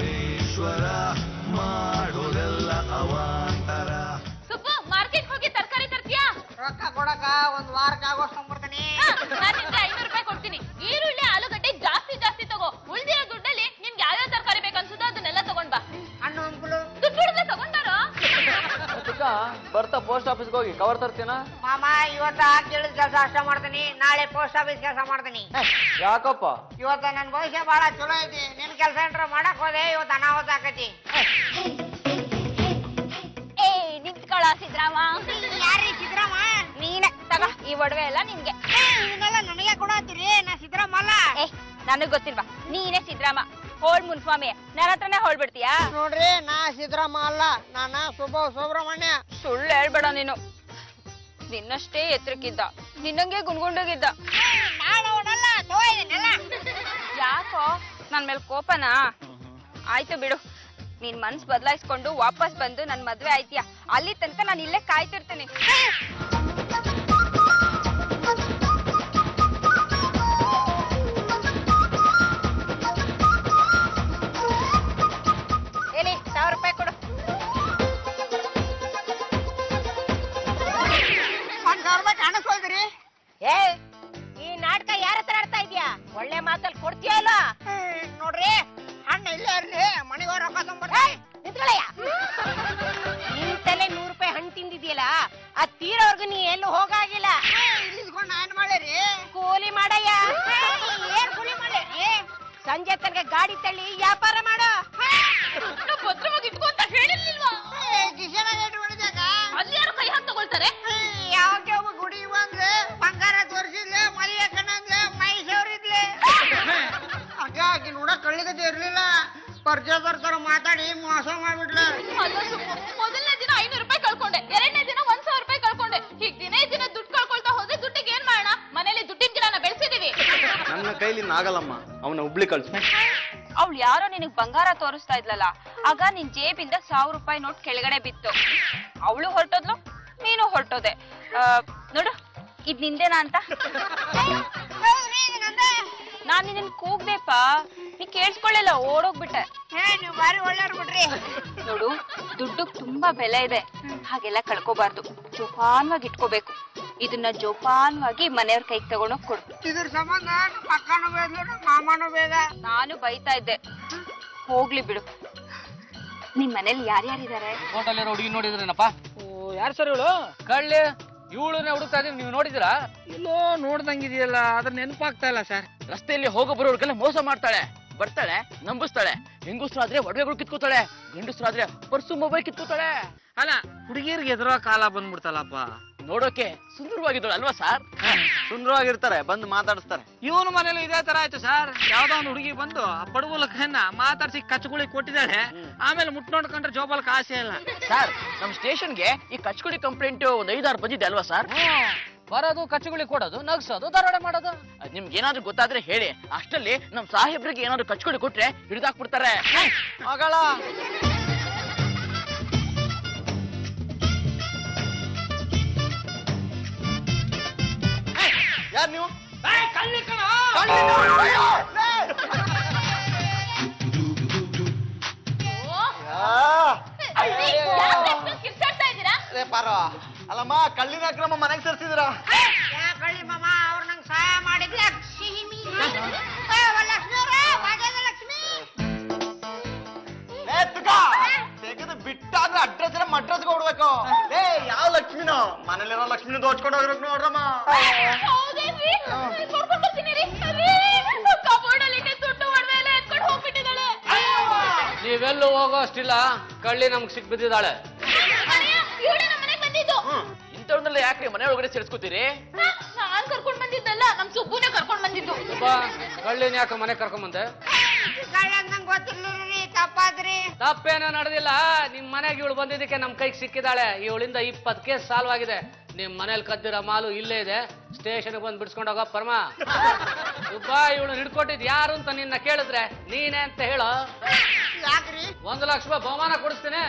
ಪರಮೇಶ್ವರ ಮಾಡೋದೆಲ್ಲ ಅವಾಂತರ. ಸುಬ್ಬು ಮಾರ್ಕೆಟ್ ಹೋಗಿ ತರಕಾರಿ ತರ್ತೀಯಾ? ರೊಕ್ಕ ಕೊಡಕ ಒಂದ್ ವಾರಕ್ಕೆ ಆಗೋಷ್ಟೊಂಡ್ಬಿಡ್ತೀನಿ. ನಾನು ನಿಮ್ಗೆ 500 ರೂಪಾಯಿ ಕೊಡ್ತೀನಿ. ಈರುಳ್ಳಿ ಆಲೂಗಡ್ಡೆ ಜಾಸ್ತಿ ಜಾಸ್ತಿ ತಗೋ. ಉಳಿದಿರೋ ದುಡ್ಡಲ್ಲಿ ನಿಮ್ಗೆ ಯಾವ್ಯಾವ ತರಕಾರಿ ಬೇಕನ್ಸುತ್ತೋ ಅದನ್ನೆಲ್ಲ ತಗೊಂಡ್ ಬಾ. ಹಣ್ಣು ಹಂಪಲು ದುಡ್ಡು ಬಿಡದೆ ತಗೊಂಡಾರೋ. ಬರ್ತಾ ಪೋಸ್ಟ್ ಆಫೀಸ್ಗೆ ಹೋಗಿ ಕವರ್ ತರ್ತೀನ. ಮಾಮ ಇವತ್ತ ಕೇಳಿದ ಕೆಲಸ ಅಷ್ಟ ಮಾಡ್ತೀನಿ, ನಾಳೆ ಪೋಸ್ಟ್ ಆಫೀಸ್ ಕೆಲಸ ಮಾಡ್ತೀನಿ. ಯಾಕಪ್ಪ? ಇವತ್ತ ನನ್ ಭವಿಷ್ಯ ಬಹಳ ಚಲೋ ಐತಿ. ನಿನ್ ಕೆಲಸ ಏನ್ರ ಮಾಡಕ್ ಹೋದೆ ಇವತ್ತು ಅನಾಹುತ ಆಕತಿ. ನಿಂತ್ಕೊಳ ಸಿದ್ರಾಮ. ಯಾರೀ ಸಿದ್ರಾಮ? ನೀನೆ ತಗ ಈ ಒಡವೆ ಎಲ್ಲ ನಿನ್ಗೆ. ಇವನ್ನೆಲ್ಲ ನನಗೆ ಕೊಡತ್ತೀರಿ? ನಾ ಸಿದ್ರಾಮ ಅಲ್ಲ. ನನಗ್ ಗೊತ್ತಿಲ್ವಾ ನೀನೇ ಸಿದ್ರಾಮ. ಹೋಳ್ ಮುನ್ಸ್ವಾಮಿ ನನ್ನ ಹತ್ರನೇ ಹೋಳ್ಬಿಡ್ತೀಯಾ? ನೋಡ್ರಿ ನಾ ಸಿದ್ರಾಮ ಅಲ್ಲ, ನಾನ ಸುಬ್ರಹ್ಮಣ್ಯ. ಸುಳ್ಳು ಹೇಳ್ಬೇಡ ನೀನು. ನಿನ್ನಷ್ಟೇ ಎತ್ತರಕ್ಕಿದ್ದ, ನಿನ್ನಂಗೆ ಗುನ್ಗುಂಡೋಗಿದ್ದ. ಯಾಕೋ ನನ್ ಮೇಲೆ ಕೋಪನಾ? ಆಯ್ತು ಬಿಡು, ನೀನ್ ಮನ್ಸ್ ಬದಲಾಯಿಸ್ಕೊಂಡು ವಾಪಸ್ ಬಂದು ನನ್ ಮದ್ವೆ ಆಯ್ತೀಯ. ಅಲ್ಲಿ ತನಕ ನಾನು ಇಲ್ಲೇ ಕಾಯ್ತಿರ್ತೀನಿ. ಎಲ್ಲಿ 1000 ರೂಪಾಯಿ ಕೊಡು. 1000 ರೂಪಾಯಿ ಕಾಣಿಸ್ಕೊಳ್ತೀರಿ? ಏ ಈ ನಾಟಕ ಯಾರ ಹತ್ರ ಆಡ್ತಾ ಇದೀಯಾ? ಒಳ್ಳೆ ಮಾತಲ್ಲಿ ಕೊಡ್ತೀಯ ಅಲ್ಲ? ನೋಡ್ರಿ ಹಣ್ಣು ಇಲ್ಲೇ ಇರ್ಲಿ, ಮನೆಗೆ ರೊಕ್ಕ ತೊಗೊಂಡ್ಬರ್ತೀನಿ. ನಿಂತ್ಕೊಳ್ಳಯ್ಯ. ನಿನ್ ತಲೆ 100 ರೂಪಾಯಿ ಹಣ್ಣು ತಿಂದಿದ್ಯಲ್ಲ, ಅದ್ ತೀರೋರ್ಗು ನೀ ಎಲ್ಲೂ ಹೋಗಾಗಿಲ್ಲ. ಇಲ್ಲಿಸ್ಕೊಂಡು ಏನ್ ಮಾಡಿರಿ? ಕೂಲಿ ಮಾಡಯ್ಯ. ಏನ್ ಕೂಲಿ ಮಾಡಿರಿ? ಸಂಜೆ ತನಕ ಗಾಡಿ ತಳ್ಳಿ ವ್ಯಾಪಾರ ಮಾಡ. ಭದ್ರವಾಗಿ ಇಟ್ಕೋ ಅಂತ ಹೇಳಿರ್ಲಿಲ್ವಾ? ಕಿಶನಾಗ ಇಟ್ಕೊಂಡಿದ್ಯಾಕ? ಅಲ್ಲಿ ಯಾರು ಕೈ ಹಾಕಿ ತಗೊಳ್ತಾರೆ? ಯಾವಾಗ ಒಬ್ಬ ಗುಡಿ ಬಂದ್ರೆ ಬಂಗಾರ ತೋರಿಸಿದ್ಲೆ, ಮಲಿಯ ಕಣ್ಣಂದ್ಲೆ, ಮೈ ಸವರಿದ್ಲೆ. ಅಕ್ಕ ಆಕಿ ನೋಡಕ್ ಕಳ್ಳಿಗತಿ ಇರ್ಲಿಲ್ಲ, ಪರ್ಚೇಸರ್ ತರ ಮಾತಾಡಿ ಮೋಸ ಮಾಡ್ಬಿಟ್ಲ. ಮೊದಲನೇ ದಿನ 500 ರೂಪಾಯಿ ಕಳ್ಕೊಂಡೆ, 2ನೇ ದಿನ 1000 ರೂಪಾಯಿ ಕಳ್ಕೊಂಡೆ. ಹೀಗ್ ದಿನ ದುಡ್ಡು ಕಳ್ಕೊಳ್ತಾ ಹೋದ್ರೆ ದುಡ್ಡಿಗೆ ಏನ್ ಮಾಡೋಣ? ಮನೇಲಿ ದುಡ್ಡಿನ ಗಿಡನ ಬೆಳೆಸಿದೀವಿ. ನನ್ನ ಕೈಲಿ ಆಗಲ್ಲಮ್ಮ, ಅವನ ಹುಬ್ಳಿ ಕಳ್ಸು. ಅವ್ಳು ಯಾರೋ ನಿನಗ್ ಬಂಗಾರ ತೋರಿಸ್ತಾ ಇದ್ಲಲ್ಲ, ಆಗ ನಿನ್ ಜೇಬಿಂದ 1000 ರೂಪಾಯಿ ನೋಟ್ ಕೆಳಗಡೆ ಬಿತ್ತು. ಅವಳು ಹೊರಟೋದ್ಲು, ನೀನು ಹೊರಟೋದೆ. ನೋಡು ಇದ್ ನಿಂದೇನಾ ಅಂತ. ನಾನ್ ನಿನ್ನ ಕೂಗ್ದೇಪಾ, ನೀ ಕೇಳಿಸ್ಕೊಳ್ಳಿಲ್ಲ, ಓಡೋಗ್ಬಿಟ್ಟೆ. ನೀವು ಬಾರಿ ಒಳ್ಳೆಯವ್ರು ಬಿಡ್ರಿ. ನೋಡು ದುಡ್ಡು ತುಂಬಾ ಬೆಲೆ ಇದೆ, ಹಾಗೆಲ್ಲ ಕಳ್ಕೋಬಾರ್ದು. ಜೋಪಾನವಾಗಿ ಇಟ್ಕೋಬೇಕು. ಇದನ್ನ ಜೋಪಾನವಾಗಿ ಮನೆಯವ್ರ ಕೈಗೆ ತಗೊಂಡೋಗ್ ಕೊಡು. ಇದ್ರ ಸಂಬಂಧ ಪಕ್ಕನೂ ಬೇಡ, ಮಾಮನೂ ಬೇಡ. ನಾನು ಬೈತಾ ಇದ್ದೆ, ಹೋಗ್ಲಿ ಬಿಡು. ನಿಮ್ ಮನೇಲಿ ಯಾರ್ಯಾರಿದ್ದಾರೆ? ಹೋಟೆಲ್ ಹುಡುಗಿ ನೋಡಿದ್ರೇನಪ್ಪ? ಯಾರು ಸರ್ ಇವಳು? ಕಳ್ಳಿ ಇವಳನ್ನ ಹುಡುಕ್ತಾ ಇದೀವಿ, ನೀವು ನೋಡಿದಿರಾ? ಇಲ್ಲೋ ನೋಡ್ದಂಗಿದೆಯಲ್ಲ, ಅದ್ರ ನೆನಪಾಗ್ತಾ ಇಲ್ಲ ಸರ್. ರಸ್ತೆಯಲ್ಲಿ ಹೋಗೋ ಬರೋರ್ಗೆಲ್ಲ ಮೋಸ ಮಾಡ್ತಾಳೆ, ಬರ್ತಾಳೆ, ನಂಬಿಸ್ತಾಳೆ. ಹೆಂಗಸ್ರಾದ್ರೆ ಒಡವೆಗಳು ಕಿತ್ಕೋತಾಳೆ, ಗಂಡಸ್ರಾದ್ರೆ ಪರ್ಸು ಮೊಬೈಲ್ ಕಿತ್ಕೋತಾಳೆ. ಅಲ್ಲ ಹುಡುಗಿಯರಿಗೆ ಎದುರೋ ಕಾಲ ಬಂದ್ಬಿಡ್ತಲ್ಲಪ್ಪ. ನೋಡೋಕೆ ಸುಂದರವಾಗಿದ್ದಳು ಅಲ್ವಾ ಸರ್? ಸುಂದರವಾಗಿರ್ತಾರೆ, ಬಂದು ಮಾತಾಡಿಸ್ತಾರೆ. ಇವನು ಮನೇಲಿ ಇದೇ ತರ ಆಯ್ತು ಸರ್. ಯಾವ್ದೋ ಒಂದು ಹುಡುಗಿ ಬಂದು ಆ ಬಡವಲಕ್ಕನ್ನ ಮಾತಾಡ್ಸಿ ಕಚ್ಚಗುಳಿ ಕೊಟ್ಟಿದ್ದಾಳೆ. ಆಮೇಲೆ ಮುಟ್ ನೋಡ್ಕೊಂಡ್ರೆ ಜೋಬಲ್ ಕಾಸೆ ಇಲ್ಲ ಸರ್. ನಮ್ ಸ್ಟೇಷನ್ಗೆ ಈ ಕಚ್ಕುಳಿ ಕಂಪ್ಲೇಂಟ್ ಒಂದ್ 5-6 ಬಂದಿದೆ ಅಲ್ವಾ ಸರ್? ಬರೋದು, ಕಚ್ಚುಗುಳಿ ಕೊಡೋದು, ನಗ್ಸೋದು, ದರೋಡೆ ಮಾಡೋದು. ನಿಮ್ಗೆ ಏನಾದ್ರು ಗೊತ್ತಾದ್ರೆ ಹೇಳಿ. ಅಷ್ಟಲ್ಲಿ ನಮ್ ಸಾಹೇಬ್ರಿಗೆ ಏನಾದ್ರು ಕಚ್ಕುಳಿ ಕೊಟ್ರೆ ಹಿಡಿದಾಕ್ಬಿಡ್ತಾರೆ. ಮಗಳ ಯಾರು ನೀವು? ಅಲ್ಲಮ್ಮ ಕಳ್ಳಿನ ಅಕ್ರಮ ಮನೆಗೆ ಸೇರ್ಸಿದ್ರ? ಕಳ್ಳಿ ಮಾಮ ಅವ್ರು ನಂಗೆ ಸಹಾಯ ಮಾಡಿದ್ಲ. ತೆಗೆದು ಬಿಟ್ಟಾದ್ರೆ ಅಡ್ರೆಸ್ ಎಲ್ಲ ಮಡ್ರೆಸ್ಗೆ ಹೊಡ್ಬೇಕು. ಏ ಯಾವ ಲಕ್ಷ್ಮಿನೋ? ಮನೇಲಿರೋ ಲಕ್ಷ್ಮಿನ ದೋಚ್ಕೊಂಡು ಹೋಗ್ಬೇಕು ನೋಡ್ರಮ್ಮ. ನೀವೆಲ್ಲೂ ಹೋಗೋ ಅಷ್ಟಿಲ್ಲ, ಕಳ್ಳಿ ನಮ್ಗೆ ಸಿಕ್ ಬಿದ್ದಿದ್ದಾಳೆ. ಇಂಥವ್ರನ್ನೆಲ್ಲ ಯಾಕ್ರಿ ಮನೆ ಒಳಗಡೆ ಸೇರಿಸ್ಕೋತೀರಿ? ನಾನ್ ಕರ್ಕೊಂಡ್ ಬಂದಿದ್ದಲ್ಲ, ನಮ್ ಸುಬ್ಬುನೇ ಕರ್ಕೊಂಡ್ ಬಂದಿದ್ದು. ಕಳ್ಳಿನ ಯಾಕೆ ಮನೆ ಕರ್ಕೊಂಬಂದೆ? ನಂಗೆ ಗೊತ್ತಿರ್ಲಿರಿ, ತಪ್ಪಾದ್ರಿ. ತಪ್ಪೇನೋ ನಡೆದಿಲ್ಲ. ನಿಮ್ ಮನೆಗೆ ಇವಳು ಬಂದಿದ್ದಕ್ಕೆ ನಮ್ ಕೈಗೆ ಸಿಕ್ಕಿದ್ದಾಳೆ. ಇವಳಿಂದ 20 ಕೇಸ್ ಸಾಲ್ವ್ ಆಗಿದೆ. ನಿಮ್ ಮನೇಲಿ ಕದ್ದಿರೋ ಮಾಲು ಇಲ್ಲೇ ಇದೆ, ಸ್ಟೇಷನ್ಗೆ ಬಂದು ಬಿಡ್ಸ್ಕೊಂಡು ಹೋಗೋ ಪರಮ. ಸುಬ್ಬ ಇವಳು ಹಿಡ್ಕೊಟ್ಟಿದ್ ಯಾರು ಅಂತ ನಿನ್ನ ಕೇಳಿದ್ರೆ ನೀನೇ ಅಂತ ಹೇಳೋ. ಯಾಕ್ರಿ? 1 ಲಕ್ಷ ರೂಪಾಯಿ ಬಹುಮಾನ ಕೊಡಿಸ್ತೀನಿ.